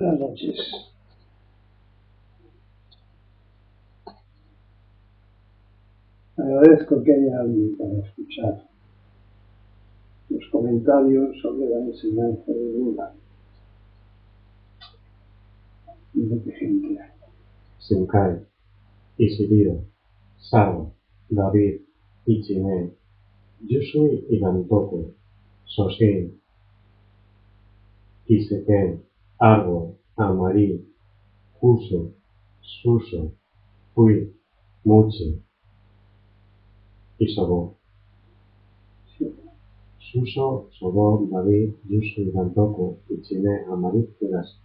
Buenas noches. Agradezco que haya alguien para escuchar los comentarios sobre la enseñanza de Buda. ¿De qué gente hay? Senkai, Isidiro, Sara, David, Ichine, Yusui y Dantoku, Sosin, Kiseken, Árbol, Amari, Uso, Suso, Fui, Muchi y Sobo. Suso, Sobo, David, Yusui, Dantoku, Ichine, Amari y Dashi.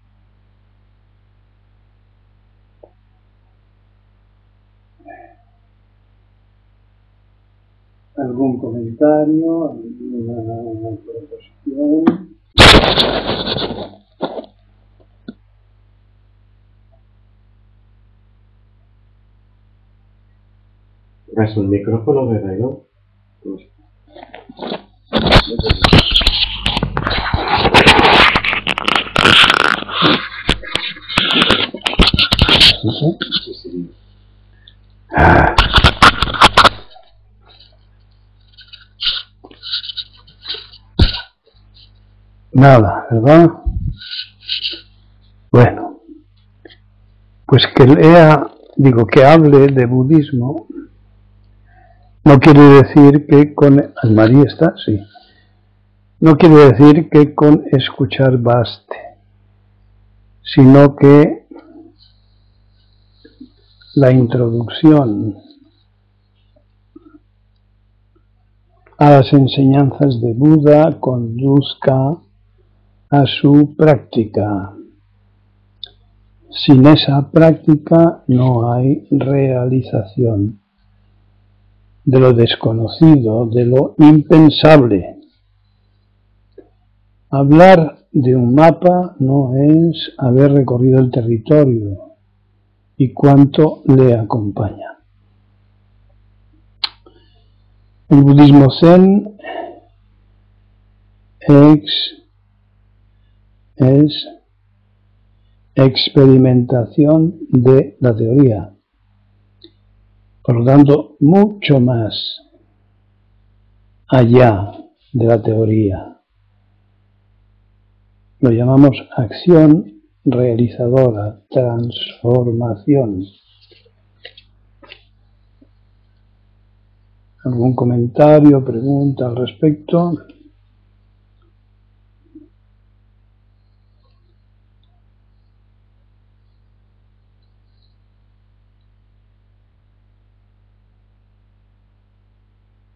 ¿Algún comentario? ¿Alguna proposición? ¿Es un micrófono de reloj? Sí. Nada, ¿verdad? Bueno, pues que hable de budismo no quiere decir que María está, sí. No quiere decir que con escuchar baste, sino que la introducción a las enseñanzas de Buda conduzca a su práctica. Sin esa práctica no hay realización de lo desconocido, de lo impensable. Hablar de un mapa no es haber recorrido el territorio y cuánto le acompaña. El budismo zen es experimentación de la teoría, por lo tanto, mucho más allá de la teoría. Lo llamamos acción realizadora, transformación. ¿Algún comentario, pregunta al respecto?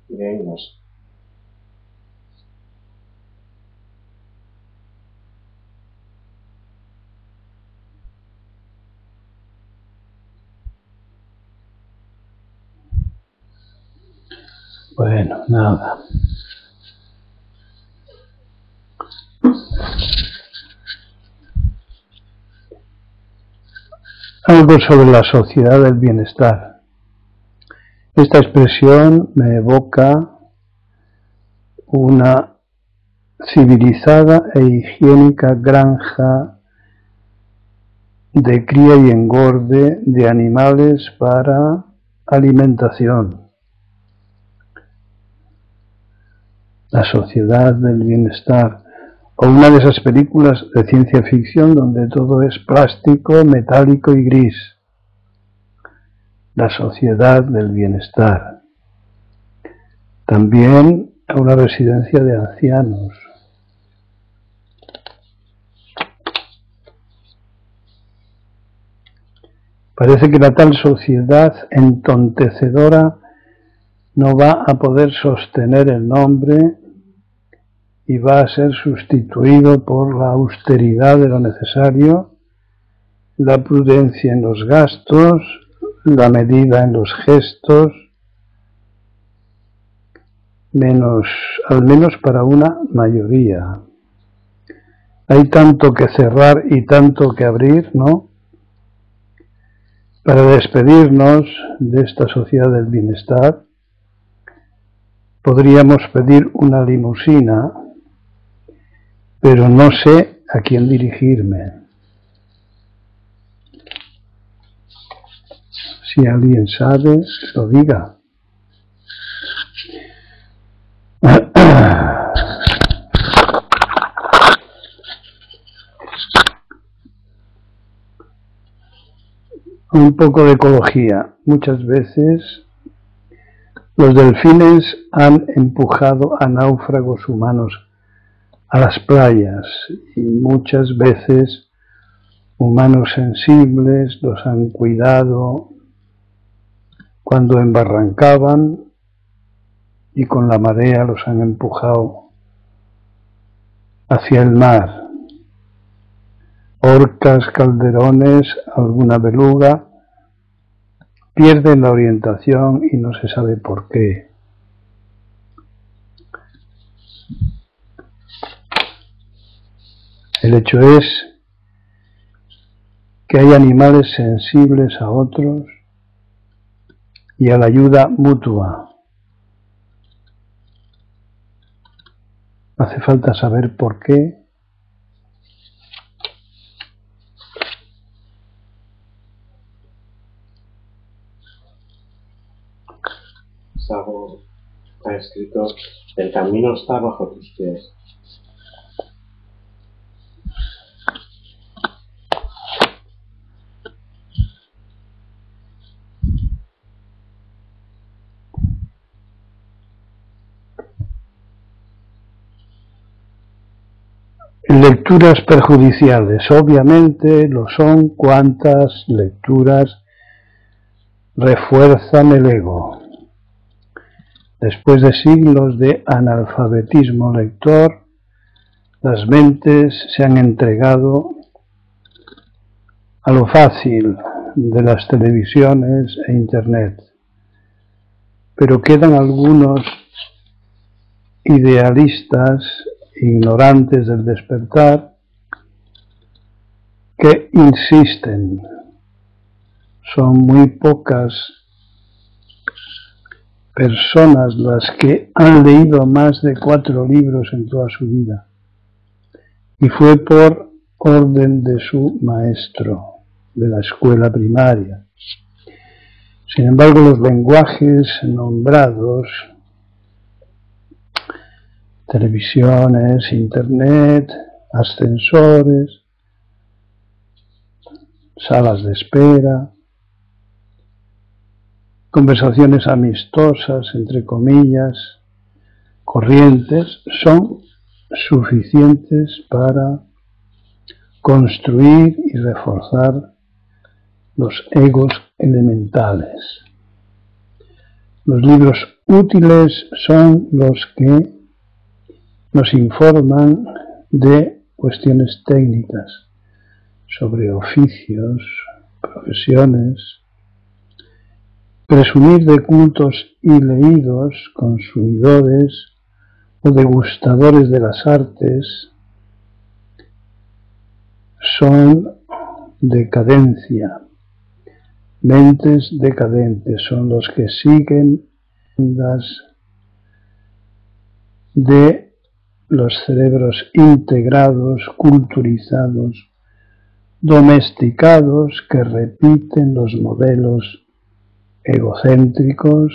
Leemos. Bueno, nada. Algo sobre la sociedad del bienestar. Esta expresión me evoca una civilizada e higiénica granja de cría y engorde de animales para alimentación. La sociedad del bienestar, o una de esas películas de ciencia ficción donde todo es plástico, metálico y gris. La sociedad del bienestar. También a una residencia de ancianos. Parece que la tal sociedad entontecedora no va a poder sostener el nombre y va a ser sustituido por la austeridad de lo necesario, la prudencia en los gastos, la medida en los gestos, al menos para una mayoría. Hay tanto que cerrar y tanto que abrir, ¿no? Para despedirnos de esta sociedad del bienestar, podríamos pedir una limusina, pero no sé a quién dirigirme. Si alguien sabe, lo diga. Un poco de ecología. Muchas veces los delfines han empujado a náufragos humanos a las playas y muchas veces humanos sensibles los han cuidado cuando embarrancaban y con la marea los han empujado hacia el mar. Orcas, calderones, alguna beluga pierden la orientación y no se sabe por qué. El hecho es que hay animales sensibles a otros y a la ayuda mutua. Hace falta saber por qué. Sago ha escrito: el camino está bajo tus pies. Lecturas perjudiciales. Obviamente lo son cuantas lecturas refuerzan el ego. Después de siglos de analfabetismo lector, las mentes se han entregado a lo fácil de las televisiones e internet. Pero quedan algunos idealistas ignorantes del despertar que insisten. Son muy pocas personas las que han leído más de 4 libros en toda su vida, y fue por orden de su maestro de la escuela primaria. Sin embargo, los lenguajes nombrados, televisiones, internet, ascensores, salas de espera, conversaciones amistosas, entre comillas, corrientes, son suficientes para construir y reforzar los egos elementales. Los libros útiles son los que nos informan de cuestiones técnicas, sobre oficios, profesiones. Presumir de cultos y leídos, consumidores o degustadores de las artes son decadencia. Mentes decadentes son los que siguen las de los cerebros integrados, culturizados, domesticados, que repiten los modelos egocéntricos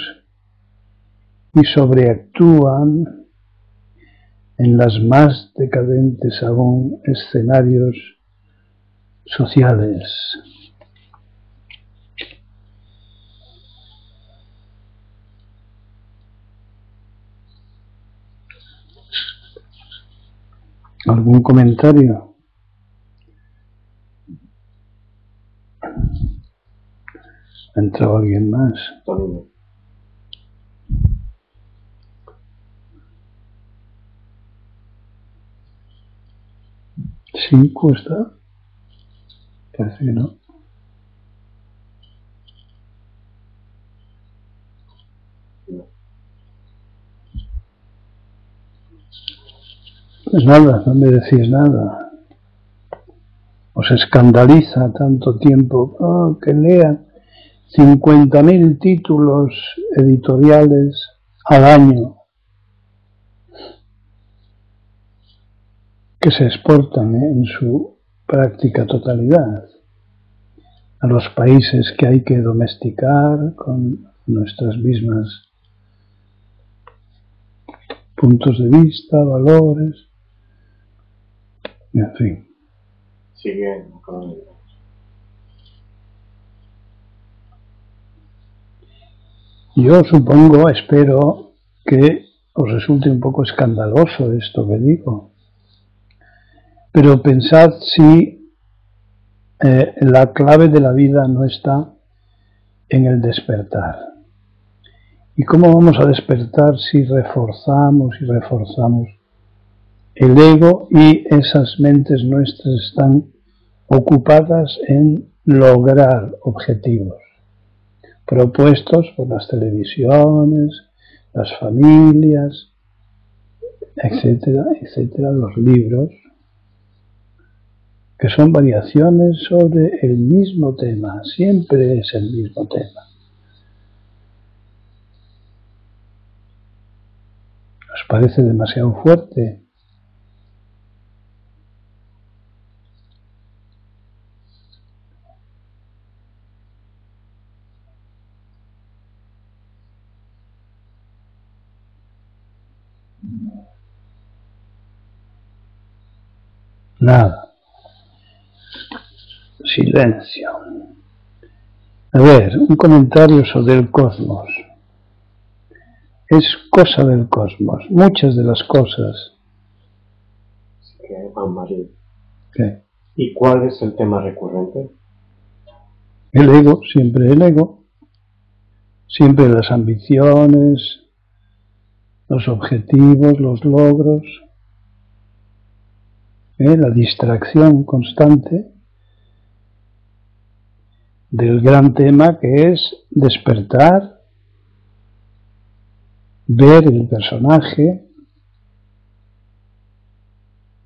y sobreactúan en las más decadentes aún escenarios sociales. ¿Algún comentario? ¿Ha entrado alguien más? Tonino. ¿Sí cuesta? Parece que no. Pues nada, no me decís nada. Os escandaliza tanto tiempo que lean 50.000 títulos editoriales al año que se exportan en su práctica totalidad. a los países que hay que domesticar con nuestras mismas puntos de vista, valores, en fin. Sigue con el... Yo supongo, espero que os resulte un poco escandaloso esto que digo, pero pensad si la clave de la vida no está en el despertar. ¿Y cómo vamos a despertar si reforzamos y reforzamos el ego y esas mentes nuestras están ocupadas en lograr objetivos propuestos por las televisiones, las familias, etcétera, etcétera, los libros, que son variaciones sobre el mismo tema, siempre es el mismo tema. ¿Os parece demasiado fuerte? Nada. Silencio. A ver, un comentario sobre el cosmos. Es cosa del cosmos. Muchas de las cosas. Anne-Marie. ¿Qué? ¿Y cuál es el tema recurrente? El ego, siempre el ego. Siempre las ambiciones, los objetivos, los logros. La distracción constante del gran tema que es despertar, ver el personaje,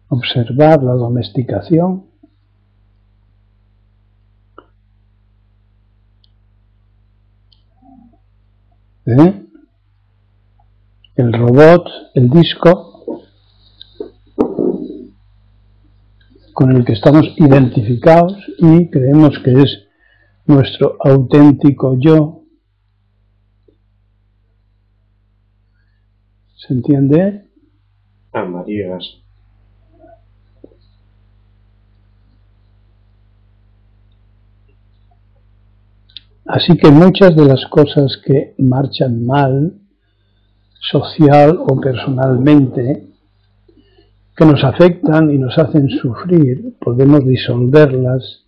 observar la domesticación. El robot, el disco con el que estamos identificados y creemos que es nuestro auténtico yo. ¿Se entiende? Anne-Marie. Así que muchas de las cosas que marchan mal, social o personalmente, que nos afectan y nos hacen sufrir, podemos disolverlas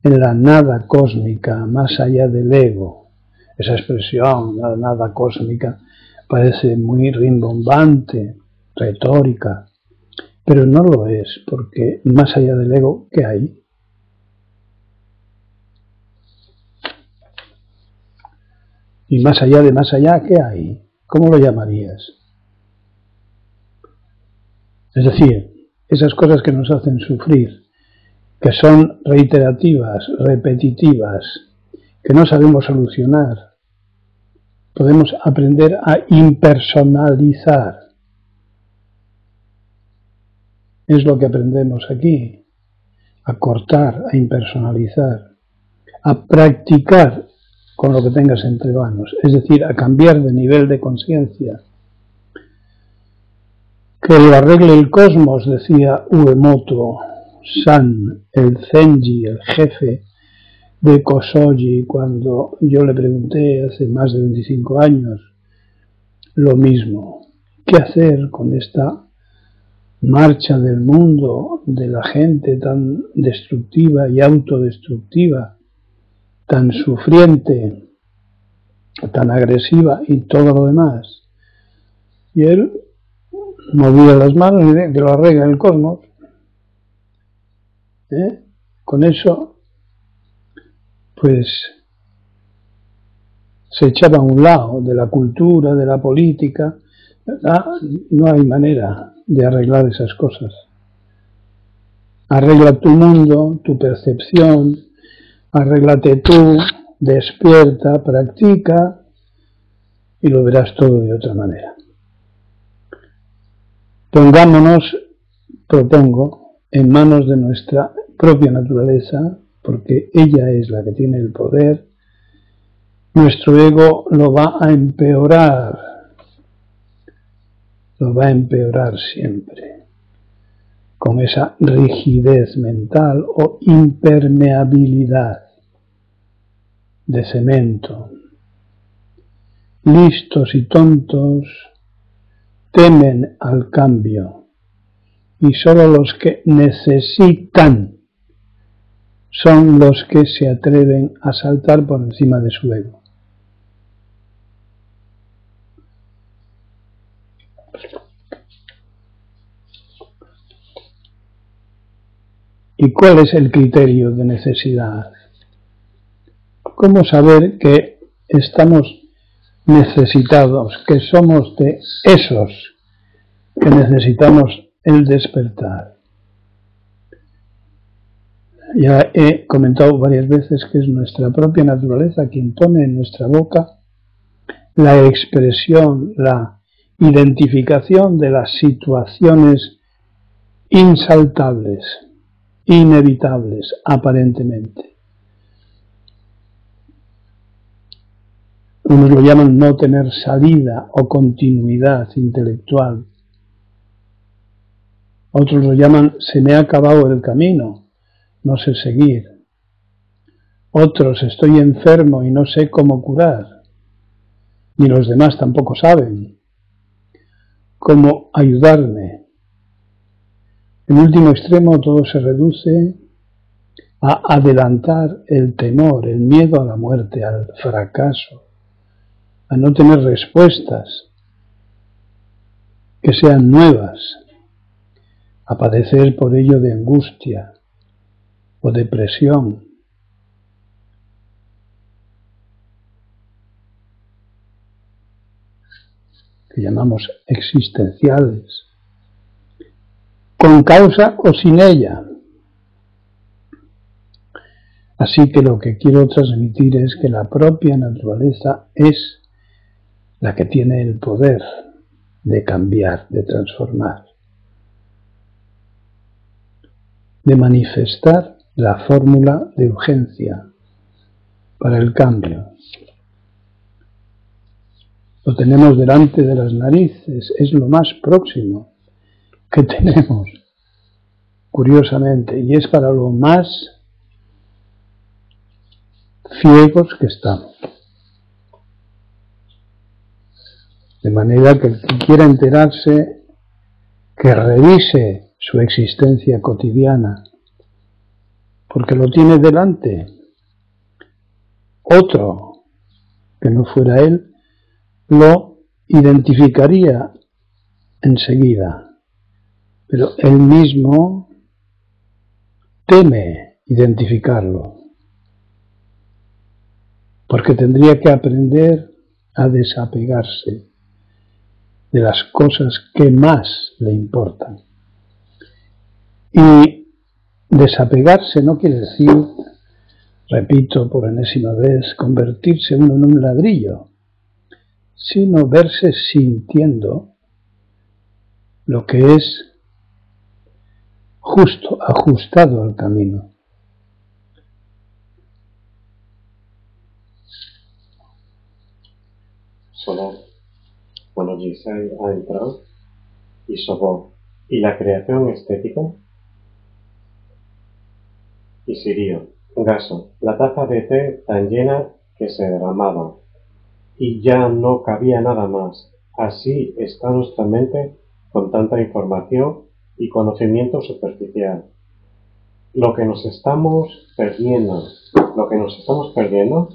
en la nada cósmica, más allá del ego. Esa expresión, la nada cósmica, parece muy rimbombante, retórica, pero no lo es, porque más allá del ego, ¿qué hay? Y más allá, ¿qué hay? ¿Cómo lo llamarías? Es decir, esas cosas que nos hacen sufrir, que son reiterativas, repetitivas, que no sabemos solucionar, podemos aprender a impersonalizar. Es lo que aprendemos aquí, a cortar, a impersonalizar, a practicar con lo que tengas entre manos, es decir, a cambiar de nivel de conciencia. Que lo arregle el cosmos, decía Uemoto San, el Zenji, el jefe de Kosoji, cuando yo le pregunté hace más de 25 años lo mismo. ¿Qué hacer con esta marcha del mundo, de la gente tan destructiva y autodestructiva, tan sufriente, tan agresiva y todo lo demás? Y él movía las manos y decía que lo arregla el cosmos. Con eso, pues, se echaba a un lado de la cultura, de la política. No hay manera de arreglar esas cosas. Arregla tu mundo, tu percepción, arréglate tú, despierta, practica y lo verás todo de otra manera. Pongámonos, propongo, en manos de nuestra propia naturaleza, porque ella es la que tiene el poder, nuestro ego lo va a empeorar siempre, con esa rigidez mental o impermeabilidad de cemento. Listos y tontos temen al cambio y solo los que necesitan son los que se atreven a saltar por encima de su ego. ¿Y cuál es el criterio de necesidad? ¿Cómo saber que estamos necesitados, que somos de esos que necesitamos el despertar? Ya he comentado varias veces que es nuestra propia naturaleza quien pone en nuestra boca la expresión, la identificación de las situaciones insaltables, inevitables, aparentemente. Unos lo llaman no tener salida o continuidad intelectual. Otros lo llaman se me ha acabado el camino, no sé seguir. Otros estoy enfermo y no sé cómo curar. Ni los demás tampoco saben cómo ayudarme. En último extremo todo se reduce a adelantar el temor, el miedo a la muerte, al fracaso, a no tener respuestas que sean nuevas, a padecer por ello de angustia o depresión. Que llamamos existenciales, con causa o sin ella. Así que lo que quiero transmitir es que la propia naturaleza es la que tiene el poder de cambiar, de transformar, de manifestar la fórmula de urgencia para el cambio. Lo tenemos delante de las narices, es lo más próximo que tenemos, curiosamente, y es para lo más ciegos que estamos. De manera que el que quiera enterarse, que revise su existencia cotidiana, porque lo tiene delante. Otro que no fuera él lo identificaría enseguida, pero él mismo teme identificarlo, porque tendría que aprender a desapegarse de las cosas que más le importan. Y desapegarse no quiere decir, repito por enésima vez, convertirse uno en un ladrillo, sino verse sintiendo lo que es justo, ajustado al camino. Solo cuando Giselle ha entrado y Sobó, ¿y la creación estética? Y Sirio, Gaso, la taza de té tan llena que se derramaba, y ya no cabía nada más. Así está nuestra mente con tanta información y conocimiento superficial. Lo que nos estamos perdiendo, lo que nos estamos perdiendo,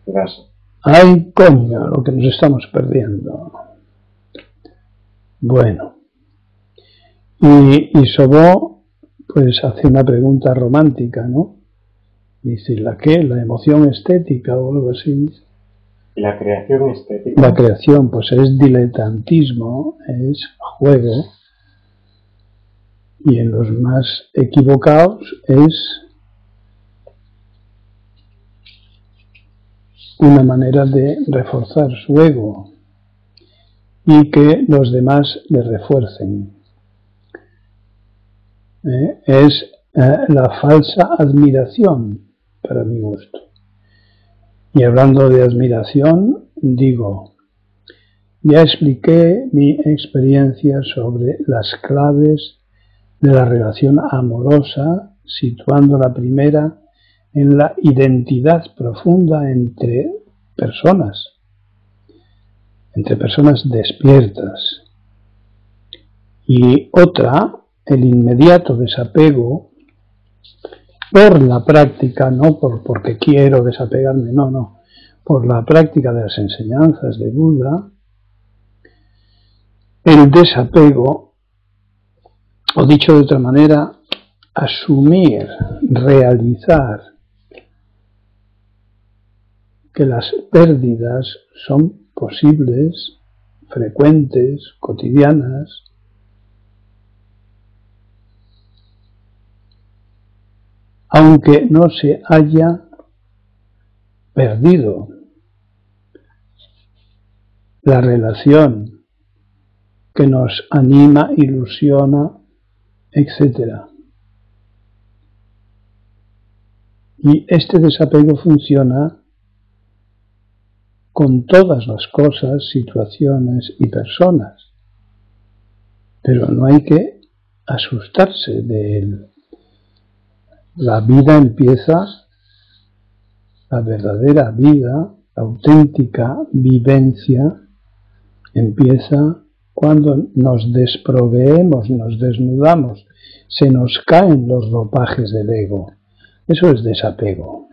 Gaso. ¡Ay, coño, lo que nos estamos perdiendo! Bueno, y Sobó pues hace una pregunta romántica, ¿no? Dice, ¿la qué? ¿La emoción estética o algo así? ¿Y la creación estética? La creación, pues es diletantismo, es juego, y en los más equivocados es una manera de reforzar su ego y que los demás le refuercen. es la falsa admiración, para mi gusto. Y hablando de admiración, digo, ya expliqué mi experiencia sobre las claves de la relación amorosa, situando la primera en la identidad profunda entre personas despiertas, y otra, el inmediato desapego por la práctica, no porque quiero desapegarme, no, por la práctica de las enseñanzas de Buda, el desapego, o dicho de otra manera, asumir, realizar que las pérdidas son posibles, frecuentes, cotidianas, aunque no se haya perdido la relación que nos anima, ilusiona, etc. Y este desapego funciona con todas las cosas, situaciones y personas, pero no hay que asustarse de él. La vida empieza, la verdadera vida, la auténtica vivencia, empieza cuando nos desproveemos, nos desnudamos, se nos caen los ropajes del ego. Eso es desapego.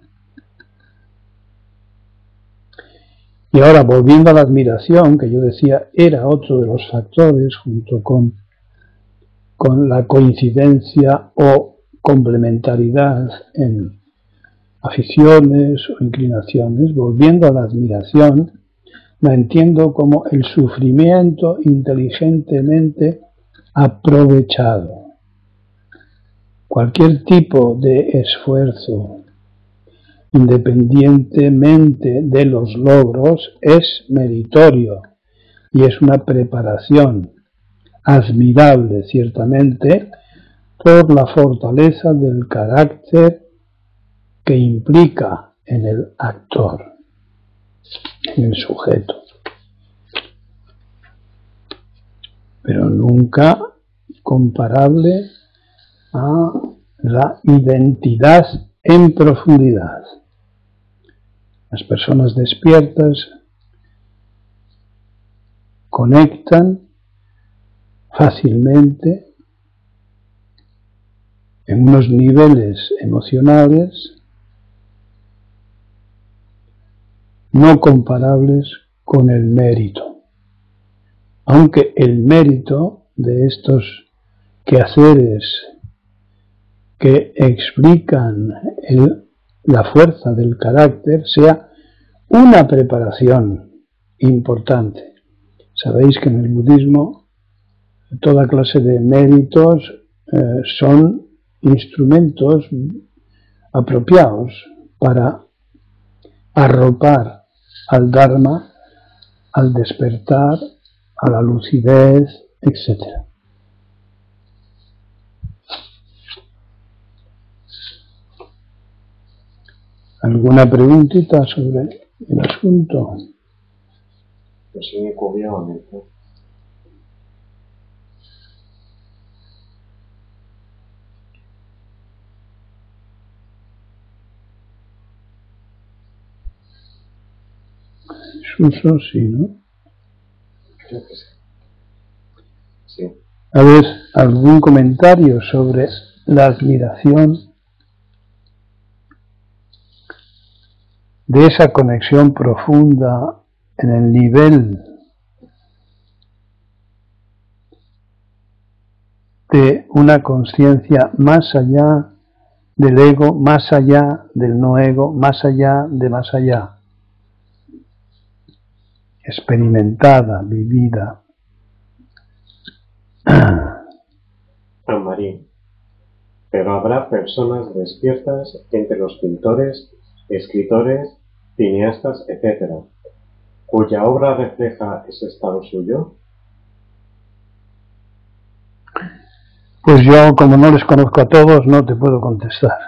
Y ahora, volviendo a la admiración, que yo decía era otro de los factores, junto con la coincidencia o complementariedad en aficiones o inclinaciones, volviendo a la admiración, la entiendo como el sufrimiento inteligentemente aprovechado. Cualquier tipo de esfuerzo, independientemente de los logros, es meritorio y es una preparación admirable, ciertamente, por la fortaleza del carácter que implica en el actor, en el sujeto. Pero nunca comparable a la identidad en profundidad. Las personas despiertas conectan fácilmente en unos niveles emocionales no comparables con el mérito. Aunque el mérito de estos quehaceres que explican la fuerza del carácter sea una preparación importante. Sabéis que en el budismo toda clase de méritos son instrumentos apropiados para arropar al Dharma, al despertar, a la lucidez, etc. ¿Alguna preguntita sobre el asunto? Pues sí, obviamente. Suso, sí, ¿no? Creo que sí. Sí. A ver, ¿algún comentario sobre la admiración de esa conexión profunda en el nivel de una conciencia más allá del ego, más allá del no ego, más allá de más allá, experimentada, vivida? Marín. Pero habrá personas despiertas entre los pintores, escritores, cineastas, etc., cuya obra refleja ese estado suyo. Pues yo, como no les conozco a todos, no te puedo contestar.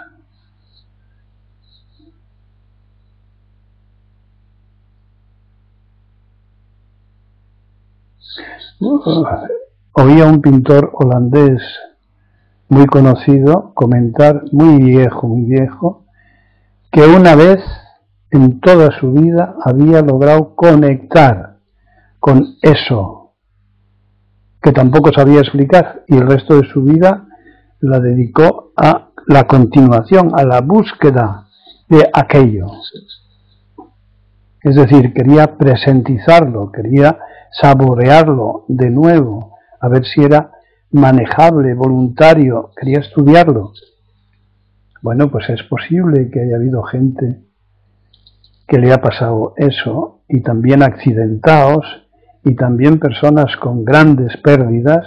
Oí a un pintor holandés muy conocido comentar, muy viejo, que una vez en toda su vida había logrado conectar con eso que tampoco sabía explicar, y el resto de su vida la dedicó a la continuación, a la búsqueda de aquello. Es decir, quería presentizarlo, quería saborearlo de nuevo, a ver si era manejable, voluntario, quería estudiarlo. Bueno, pues es posible que haya habido gente que le ha pasado eso, y también accidentados, y también personas con grandes pérdidas,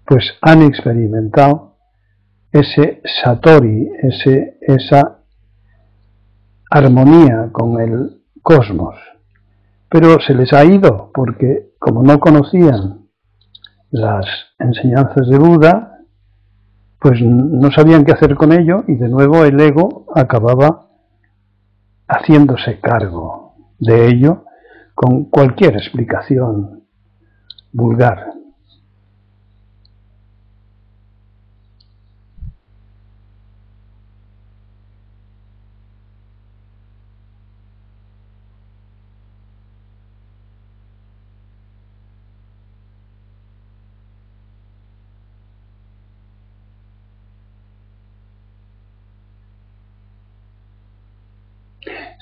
pues han experimentado ese satori, esa armonía con el cosmos. Pero se les ha ido porque, como no conocían las enseñanzas de Buda, pues no sabían qué hacer con ello, y de nuevo el ego acababa haciéndose cargo de ello con cualquier explicación vulgar.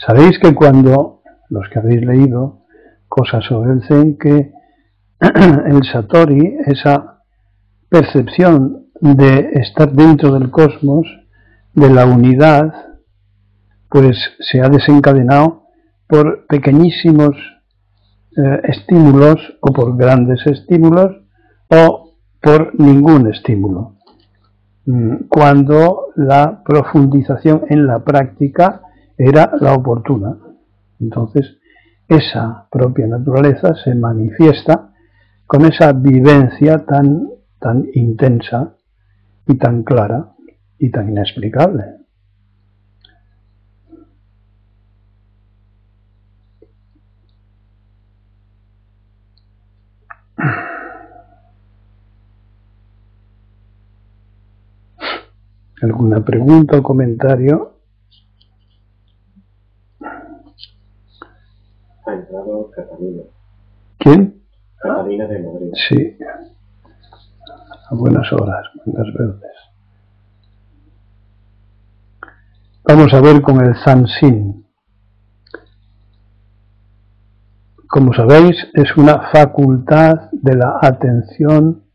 Sabéis que cuando, los que habéis leído cosas sobre el Zen, que el Satori, esa percepción de estar dentro del cosmos, de la unidad, pues se ha desencadenado por pequeñísimos estímulos, o por grandes estímulos, o por ningún estímulo. Cuando la profundización en la práctica era la oportuna. Entonces, esa propia naturaleza se manifiesta con esa vivencia tan intensa y tan clara y tan inexplicable. ¿Alguna pregunta o comentario? Ha entrado Catalina. ¿Quién? Catalina de Madrid. Sí. A buenas horas, buenas verdes. Vamos a ver con el Zanshin. Como sabéis, es una facultad de la atención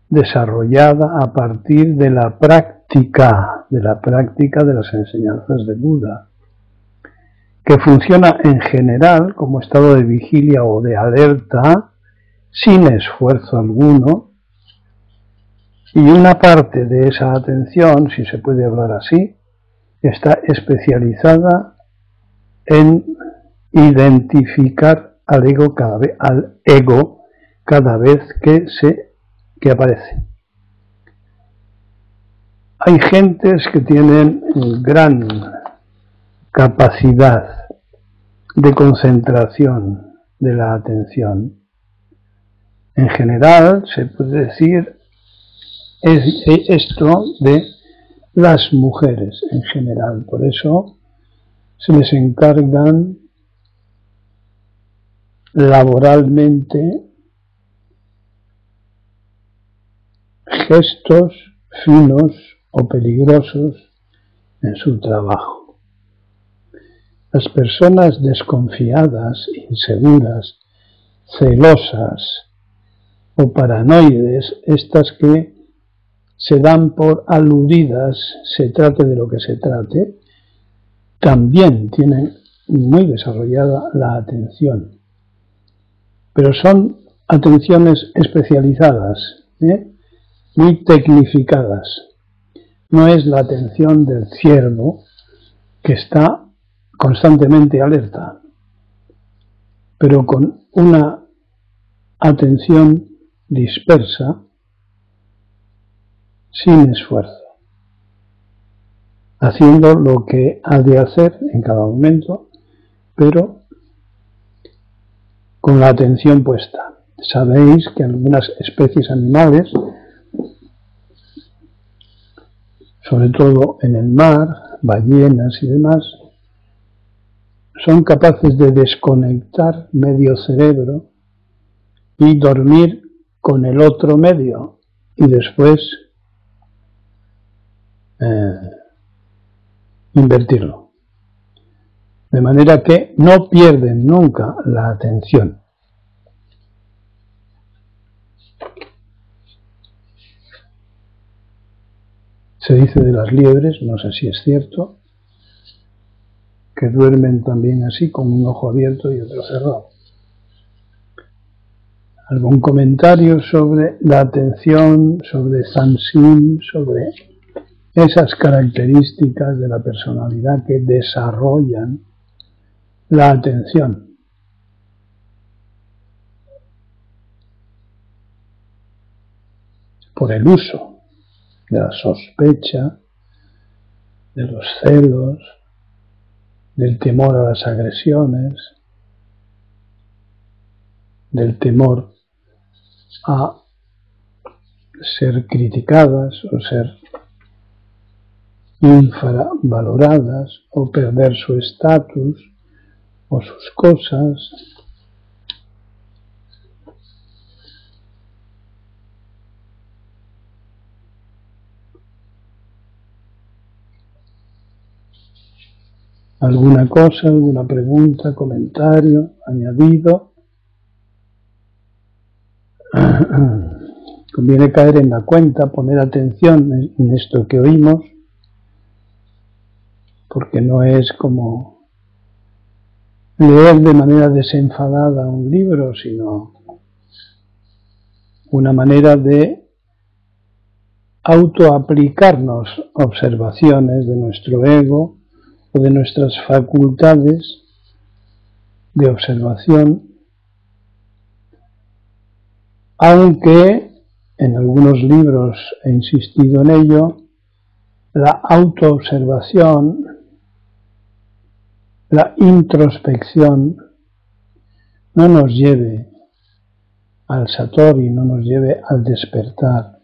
desarrollada a partir de la práctica de las enseñanzas de Buda, que funciona en general como estado de vigilia o de alerta, sin esfuerzo alguno, y una parte de esa atención, si se puede hablar así, está especializada en identificar al ego cada vez que aparece. Hay gentes que tienen gran capacidad de concentración de la atención. En general, se puede decir esto de las mujeres en general. Por eso se les encargan laboralmente gestos finos o peligrosos en su trabajo. Las personas desconfiadas, inseguras, celosas o paranoides, estas que se dan por aludidas, se trate de lo que se trate, también tienen muy desarrollada la atención. Pero son atenciones especializadas, muy tecnificadas. No es la atención del ciervo, que está constantemente alerta, pero con una atención dispersa sin esfuerzo, haciendo lo que ha de hacer en cada momento, pero con la atención puesta. Sabéis que algunas especies animales, sobre todo en el mar, ballenas y demás, son capaces de desconectar medio cerebro y dormir con el otro medio y después invertirlo. De manera que no pierden nunca la atención. Se dice de las liebres, no sé si es cierto, que duermen también así, con un ojo abierto y otro cerrado. ¿Algún comentario sobre la atención, sobre Sansin, sobre esas características de la personalidad que desarrollan la atención? Por el uso de la sospecha, de los celos, del temor a las agresiones, del temor a ser criticadas o ser infravaloradas o perder su estatus o sus cosas. ¿Alguna cosa, alguna pregunta, comentario, añadido? Conviene caer en la cuenta, poner atención en esto que oímos, porque no es como leer de manera desenfadada un libro, sino una manera de autoaplicarnos observaciones de nuestro ego o de nuestras facultades de observación, aunque en algunos libros he insistido en ello, la autoobservación, la introspección, no nos lleve al satori, no nos lleve al despertar.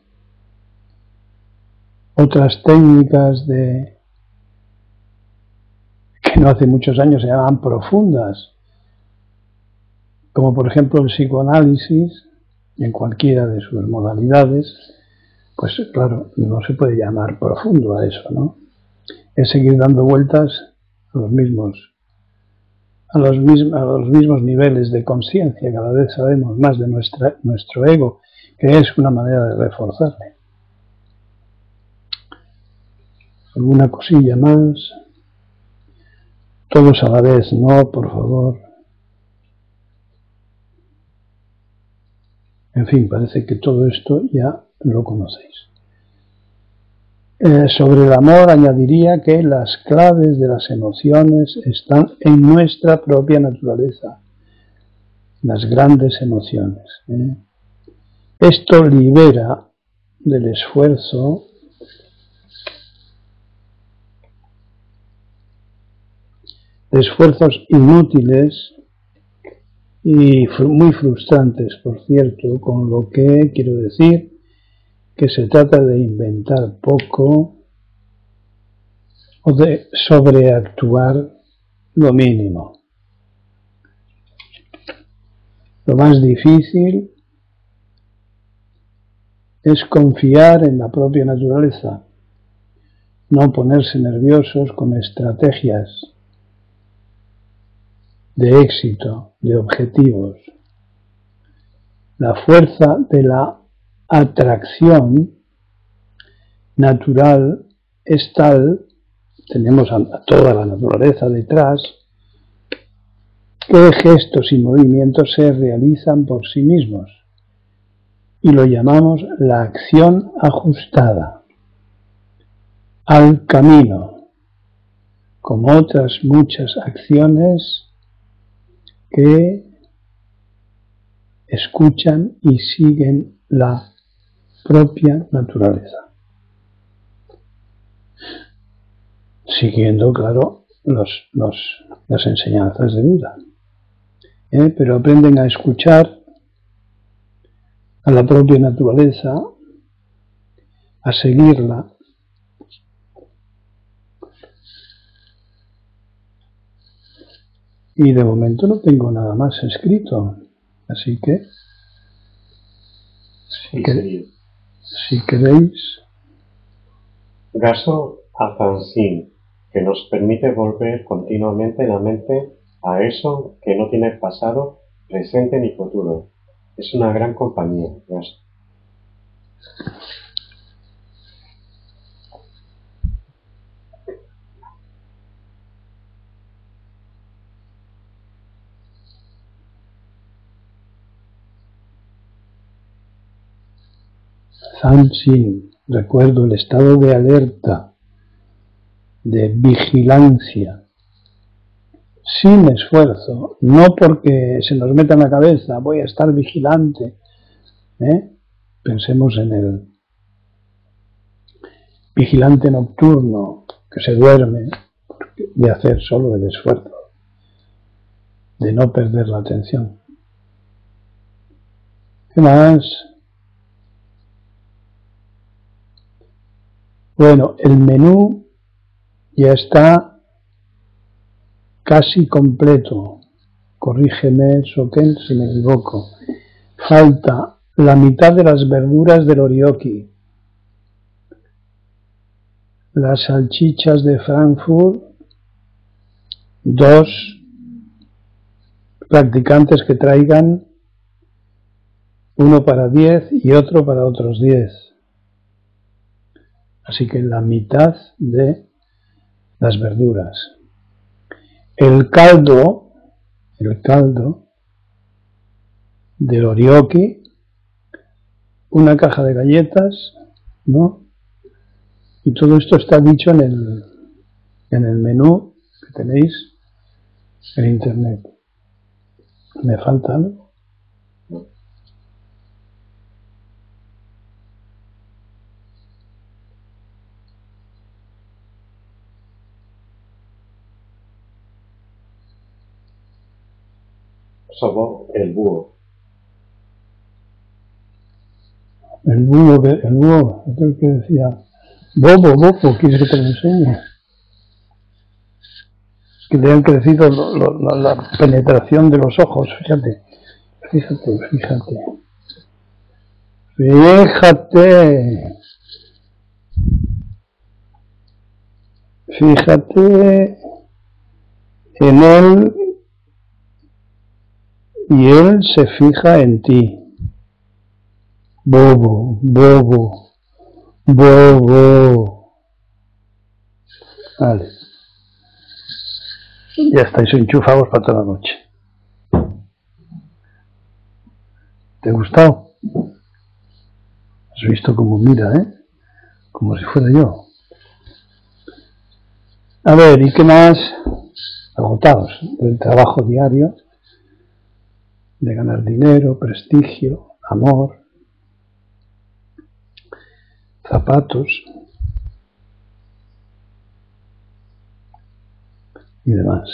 Otras técnicas que no hace muchos años se llamaban profundas, como por ejemplo el psicoanálisis, en cualquiera de sus modalidades, pues claro, no se puede llamar profundo a eso, ¿no? Es seguir dando vueltas a los mismos niveles de conciencia. Cada vez sabemos más de nuestro ego, que es una manera de reforzarle. ¿Alguna cosilla más? Todos a la vez, no, por favor. En fin, parece que todo esto ya lo conocéis. Sobre el amor añadiría que las claves de las emociones están en nuestra propia naturaleza, las grandes emociones. Esto libera del esfuerzo de esfuerzos inútiles y muy frustrantes, por cierto, con lo que quiero decir que se trata de inventar poco o de sobreactuar lo mínimo. Lo más difícil es confiar en la propia naturaleza, no ponerse nerviosos con estrategias de éxito, de objetivos. La fuerza de la atracción natural es tal, tenemos a toda la naturaleza detrás, que gestos y movimientos se realizan por sí mismos y lo llamamos la acción ajustada al camino, como otras muchas acciones que escuchan y siguen la propia naturaleza. siguiendo, claro, las enseñanzas de Buda. Pero aprenden a escuchar a la propia naturaleza, a seguirla. Y de momento no tengo nada más escrito, así que si queréis. Gaso Afansin, que nos permite volver continuamente la mente a eso que no tiene pasado, presente ni futuro. Es una gran compañía, Gaso. Zanshin, recuerdo el estado de alerta, de vigilancia, sin esfuerzo, no porque se nos meta en la cabeza, voy a estar vigilante. Pensemos en el vigilante nocturno que se duerme de hacer solo el esfuerzo, de no perder la atención. ¿Qué más? Bueno, el menú ya está casi completo. Corrígeme, Soken, si me equivoco. Falta la mitad de las verduras del orioki, las salchichas de Frankfurt, 2 practicantes que traigan, uno para 10 y otro para otros 10. Así que la mitad de las verduras. El caldo del orioki, una caja de galletas, ¿no? Y todo esto está dicho en el menú que tenéis en internet. ¿Me falta algo? Sobo, el búho. El búho, aquel que decía, Bobo, ¿quieres que te lo enseñe? Que le han crecido la penetración de los ojos, fíjate. Fíjate en él y él se fija en ti. Bobo. Vale. Ya estáis enchufados para toda la noche. ¿Te ha gustado? Has visto cómo mira, como si fuera yo. A ver, ¿y qué más? Agotados del trabajo diario, de ganar dinero, prestigio, amor, zapatos y demás.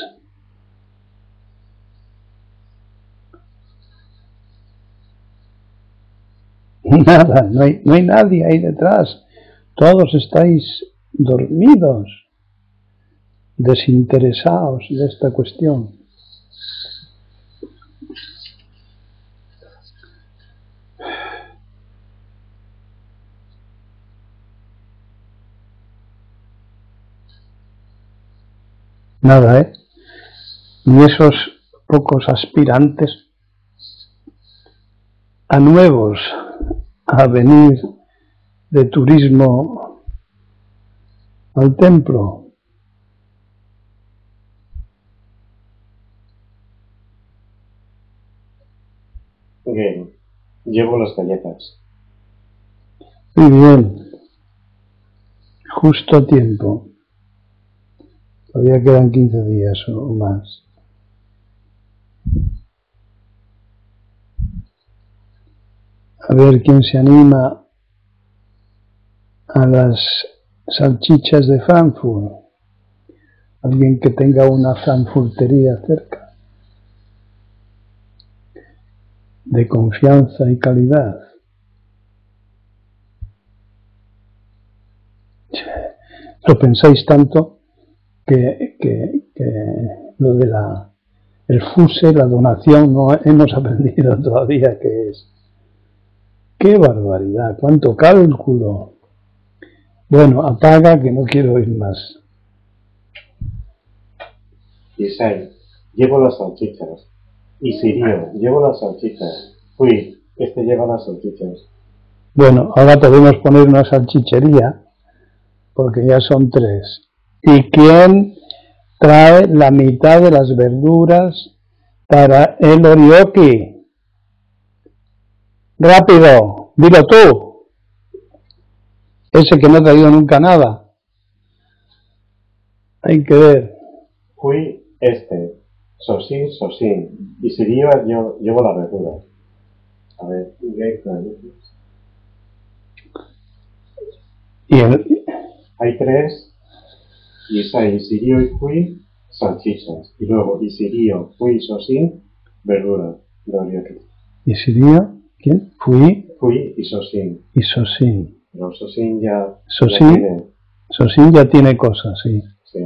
Nada, no hay nadie ahí detrás. Todos estáis dormidos, desinteresados de esta cuestión. Nada, ni esos pocos aspirantes a nuevos a venir de turismo al templo. Bien, llevo las galletas. Muy bien, justo a tiempo. Todavía quedan 15 días o más. A ver quién se anima a las salchichas de Frankfurt. alguien que tenga una frankfurtería cerca, de confianza y calidad. Lo pensáis tanto que lo de el FUSE, la donación, no hemos aprendido todavía qué es. ¡Qué barbaridad! ¡Cuánto cálculo! Bueno, apaga que no quiero oír más. Isai, llevo las salchichas. Y Sirio, llevo las salchichas. Fui, este lleva las salchichas. Bueno, ahora podemos poner una salchichería, porque ya son 3. ¿Y quién trae la mitad de las verduras para el orioki? ¡Rápido! ¡Dilo tú! Ese que no ha traído nunca nada. Hay que ver. Fui, este. Sosin, Sosin. Y Sirio, yo llevo las verduras. A ver, hay 3. Isai, Sirio y Fui, salchichas. Y luego Isirio, Fui, Sosin, verduras. ¿Y Sirio? ¿Quién? Fui y Sosin. Y Sosin. Pero Sosin ya tiene. Sosin ya tiene cosas, sí. Sí.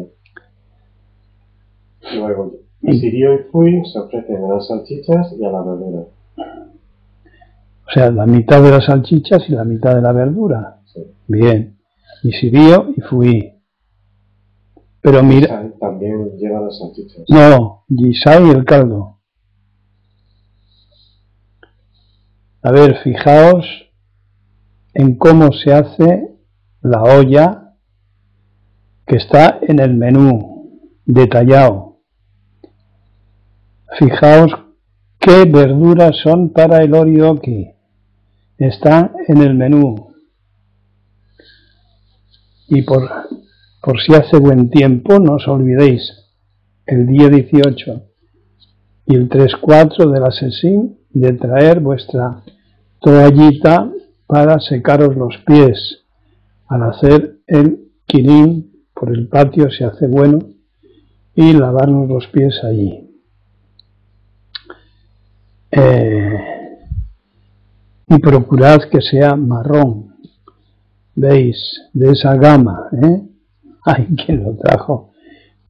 Luego, Sirio y Fui se ofrecen a las salchichas y a la verdura. O sea, la mitad de las salchichas y la mitad de la verdura. Sí. Bien. Y Sirio y Fui. Pero mira. Yisai también lleva las salchichas. No, Yisai y el caldo. A ver, fijaos en cómo se hace la olla que está en el menú, detallado. Fijaos qué verduras son para el orioki. Están en el menú. Y por si hace buen tiempo, no os olvidéis, el día 18 y el 3-4 de la sesión, de traer vuestra toallita para secaros los pies. Al hacer el kirin por el patio se hace bueno, y lavarnos los pies allí. Y procurad que sea marrón, veis, de esa gama, Hay quien lo trajo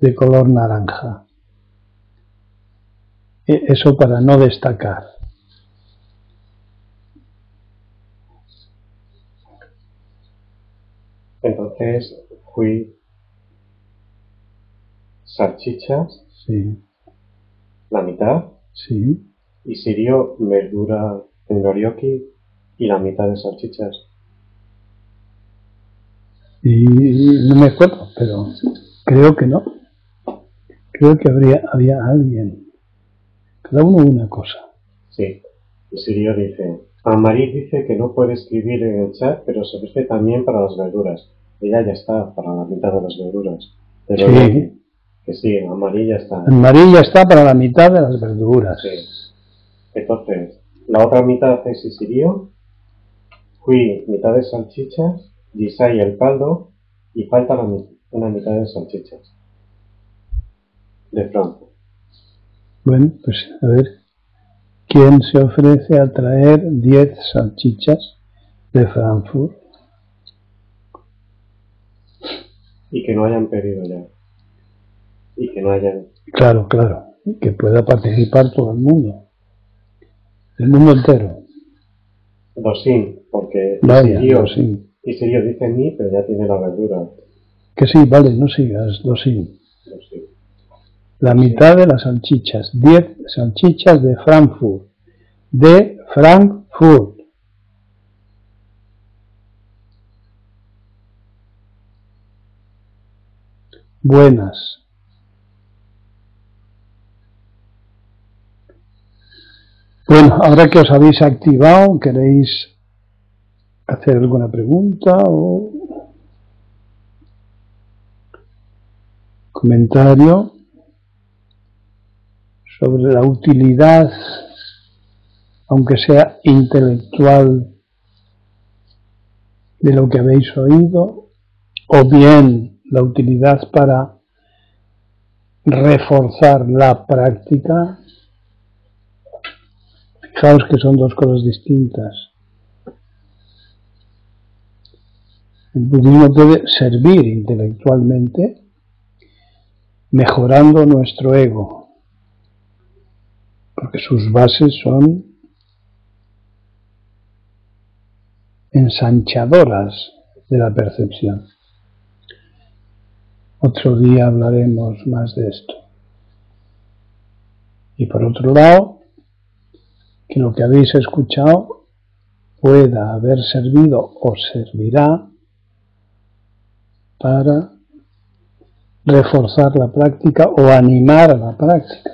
de color naranja. Eso para no destacar. Entonces fui salchichas, Sí. la mitad, Sí. y Sirio verdura en orioki y la mitad de salchichas. Y no me acuerdo, pero creo que no. Creo que había alguien. Cada uno una cosa. Sí. Y Sirio dice, Amarí dice que no puede escribir en el chat, pero se ofrece también para las verduras. Ella ya está para la mitad de las verduras. Pero Sí. Que sí, Amarí ya está. Amarilla está para la mitad de las verduras. Sí. Entonces, la otra mitad es Sirio, Fui mitad de salchichas, Yisai el caldo, y falta una mitad de salchichas. De Frankfurt. Bueno, pues a ver, ¿quién se ofrece a traer 10 salchichas de Frankfurt? Y que no hayan pedido ya. Y que no hayan... Claro, que pueda participar todo el mundo entero. Dosin, porque Isirio dice ni, pero ya tiene la verdura. Que sí, vale, no sigas, Dosin. Dosin. La mitad de las salchichas, 10 salchichas de Frankfurt. De Frankfurt. Buenas. Bueno, ahora que os habéis activado, ¿queréis hacer alguna pregunta o comentario sobre la utilidad, aunque sea intelectual, de lo que habéis oído, o bien la utilidad para reforzar la práctica. Fijaos que son dos cosas distintas. El budismo puede servir intelectualmente mejorando nuestro ego, porque sus bases son ensanchadoras de la percepción. Otro día hablaremos más de esto. Y por otro lado, que lo que habéis escuchado pueda haber servido o servirá para reforzar la práctica o animar a la práctica.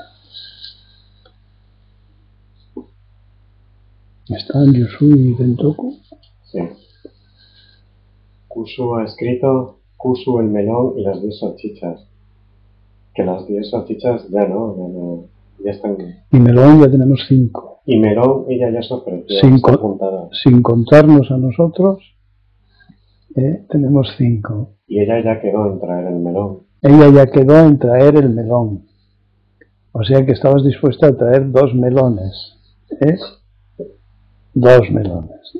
¿Están Yusui y Bentoku? Sí. Kusu ha escrito Kusu el melón y las 10 salchichas. Que las 10 salchichas ya ya están. Y melón ya tenemos 5. Y melón ella ya se ofreció. Sin contarnos a nosotros, tenemos 5. Y ella ya quedó en traer el melón. Ella ya quedó en traer el melón. O sea que estabas dispuesta a traer 2 melones. 2 melones.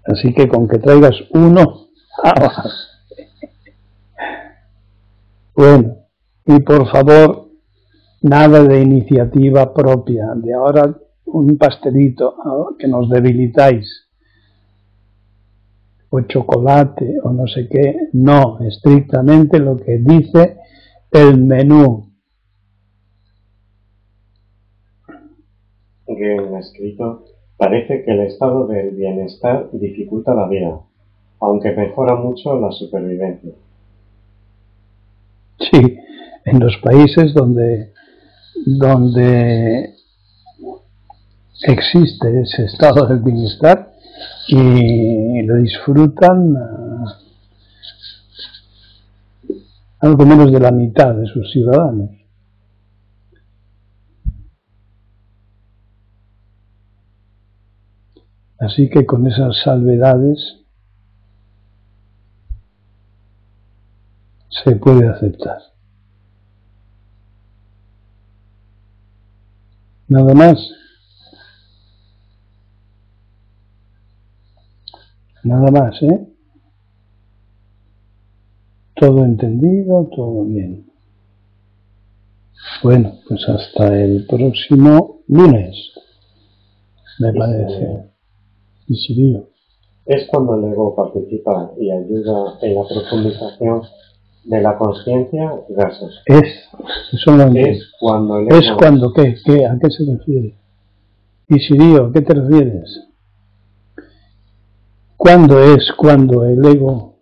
Así que con que traigas uno, bueno, y por favor, nada de iniciativa propia. De ahora un pastelito que nos debilitáis, o chocolate, o no sé qué. No, estrictamente lo que dice el menú. Bien escrito. Parece que el estado del bienestar dificulta la vida, aunque mejora mucho la supervivencia. Sí, en los países donde existe ese estado del bienestar y lo disfrutan algo menos de la mitad de sus ciudadanos. Así que con esas salvedades se puede aceptar. Nada más. Nada más, Todo entendido, todo bien. Bueno, pues hasta el próximo lunes, me parece. Es cuando el ego participa y ayuda en la profundización de la conciencia, gracias. Eso no es cuando el ego... ¿Es cuando qué? ¿A qué se refiere? Isirío, ¿a qué te refieres? ¿Cuándo es cuando el ego?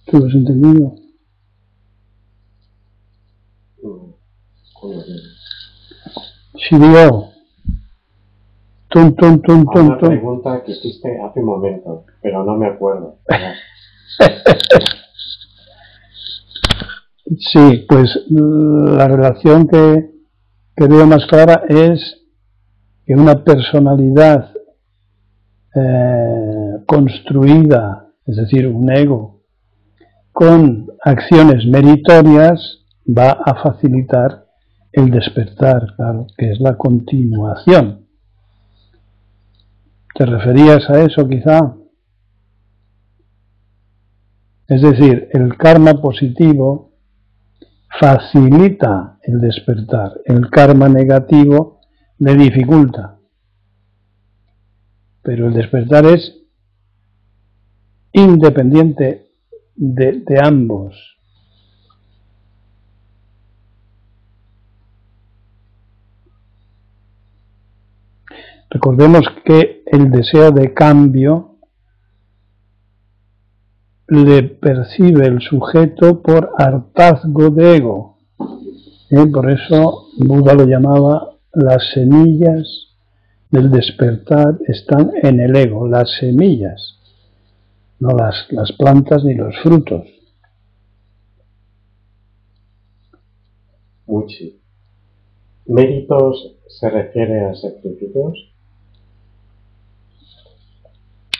¿Tú lo has entendido? Isirío. Una pregunta que hiciste hace un momento, pero no me acuerdo. Sí, pues la relación que veo más clara es que una personalidad construida, es decir, un ego, con acciones meritorias, va a facilitar el despertar, claro, que es la continuación. ¿Te referías a eso quizá? Es decir, el karma positivo facilita el despertar, el karma negativo le dificulta. Pero el despertar es independiente de ambos. Recordemos que el deseo de cambio le percibe el sujeto por hartazgo de ego. Por eso Buda lo llamaba las semillas del despertar están en el ego, las semillas, no las plantas ni los frutos. ¿Méritos se refiere a sacrificios?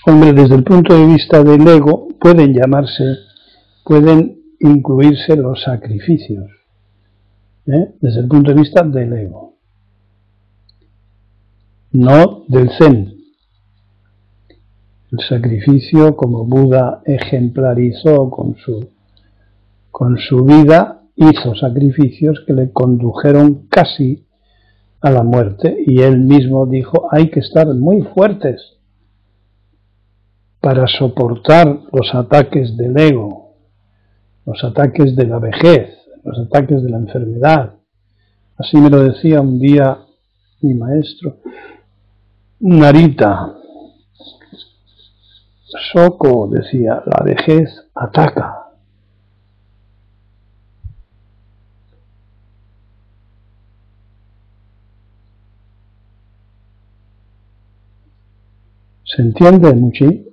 Hombre, desde el punto de vista del ego, pueden incluirse los sacrificios, desde el punto de vista del ego, no del Zen. El sacrificio, como Buda ejemplarizó con su vida, hizo sacrificios que le condujeron casi a la muerte, y él mismo dijo: hay que estar muy fuertes para soportar los ataques del ego, los ataques de la vejez, los ataques de la enfermedad. Así me lo decía un día mi maestro Narita. Soko decía: la vejez ataca. ¿Se entiende, Muchi?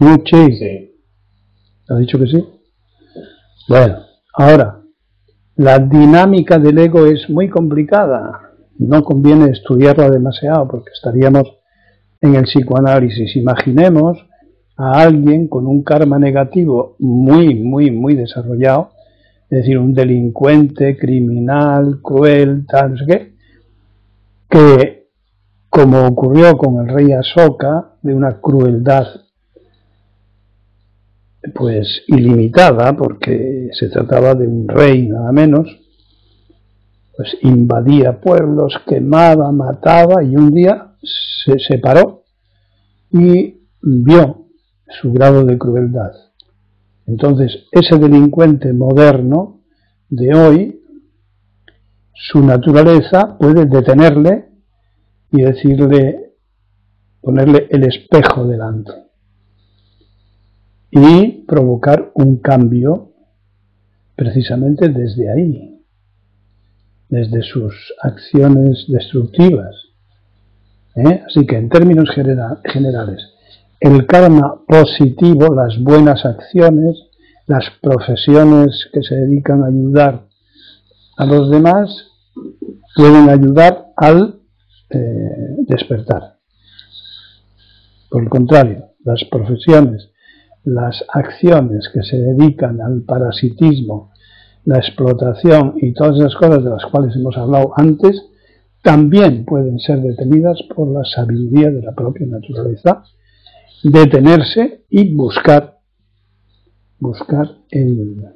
Muchi. Sí. ¿Ha dicho que sí? Bueno, ahora, la dinámica del ego es muy complicada. No conviene estudiarla demasiado porque estaríamos en el psicoanálisis. Imaginemos a alguien con un karma negativo muy desarrollado, es decir, un delincuente, criminal, cruel, tal, no sé qué, que, como ocurrió con el rey Asoka, de una crueldad pues ilimitada, porque se trataba de un rey nada menos, pues invadía pueblos, quemaba, mataba, y un día se separó y vio su grado de crueldad. Entonces, ese delincuente moderno de hoy, su naturaleza puede detenerle y decirle, ponerle el espejo delante y provocar un cambio precisamente desde ahí, desde sus acciones destructivas. Así que en términos generales, el karma positivo, las buenas acciones, las profesiones que se dedican a ayudar a los demás, pueden ayudar al despertar. Por el contrario, las profesiones, las acciones que se dedican al parasitismo, la explotación y todas esas cosas de las cuales hemos hablado antes, también pueden ser detenidas por la sabiduría de la propia naturaleza, detenerse y buscar el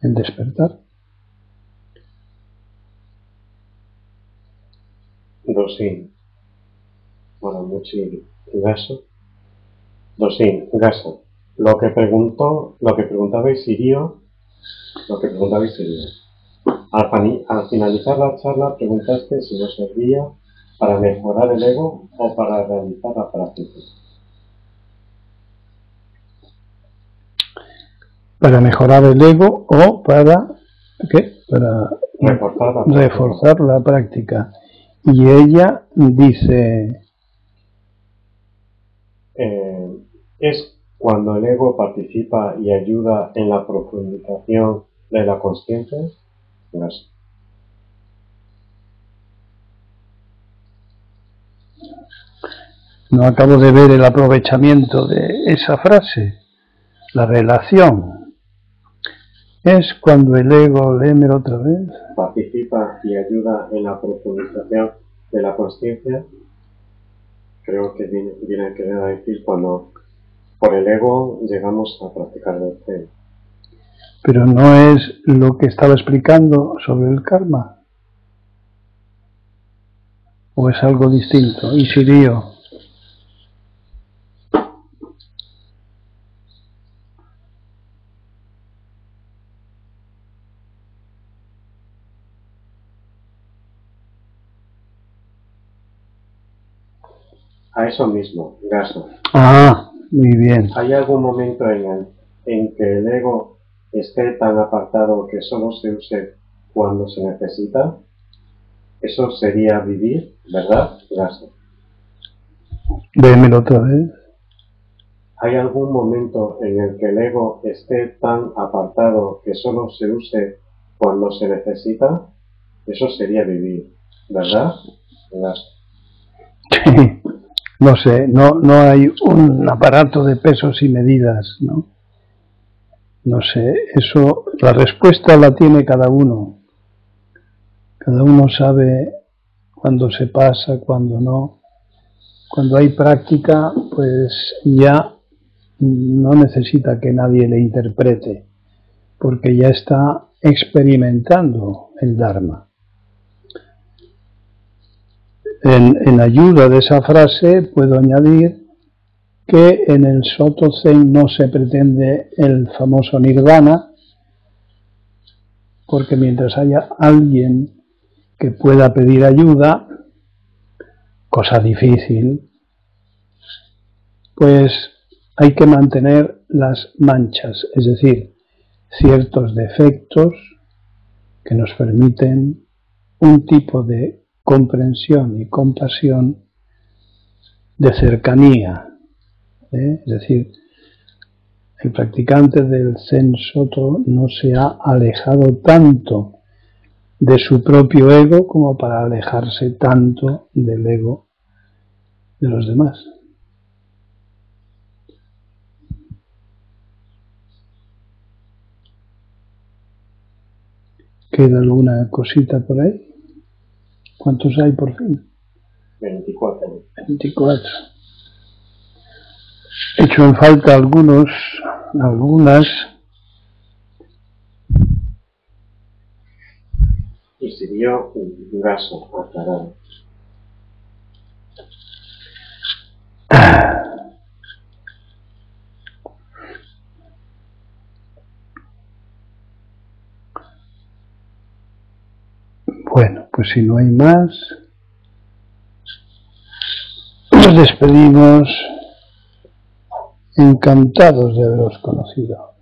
despertar. Dosin. Bueno, Muchi Gaso. Dosin, Gaso. Lo que preguntabais Sirio. Al finalizar la charla preguntaste si nos servía para mejorar el ego o para realizar la práctica. Para mejorar el ego o para ¿qué? Para reforzar la práctica. Y ella dice, es cuando el ego participa y ayuda en la profundización de la consciencia. Gracias. No acabo de ver el aprovechamiento de esa frase. La relación es cuando el ego, léemelo otra vez, participa y ayuda en la profundización de la consciencia. Creo que viene a querer decir cuando por el ego llegamos a practicar el Zen. Pero no es lo que estaba explicando sobre el karma. ¿O es algo distinto? Y Sirio. A eso mismo, Gaso. Ah, muy bien. ¿Hay algún momento en que el ego esté tan apartado que solo se use cuando se necesita? Eso sería vivir, ¿verdad, Gaso? Vémelo otra vez. ¿Hay algún momento en el que el ego esté tan apartado que solo se use cuando se necesita? Eso sería vivir, ¿verdad? No sé, no hay un aparato de pesos y medidas, ¿no? No sé, eso, la respuesta la tiene cada uno. Cada uno sabe cuándo se pasa, cuándo no. Cuando hay práctica, pues ya no necesita que nadie le interprete, porque ya está experimentando el Dharma. En ayuda de esa frase puedo añadir que en el Soto Zen no se pretende el famoso Nirvana, porque mientras haya alguien que pueda pedir ayuda, cosa difícil, pues hay que mantener las manchas, es decir, ciertos defectos que nos permiten un tipo de comprensión y compasión de cercanía, es decir, el practicante del Zen Soto no se ha alejado tanto de su propio ego como para alejarse tanto del ego de los demás. ¿Queda alguna cosita por ahí? ¿Cuántos hay por fin? 24. 24. He hecho en falta algunas. Y sirvió un gaso aclarado. Bueno, pues si no hay más, nos despedimos encantados de haberos conocido.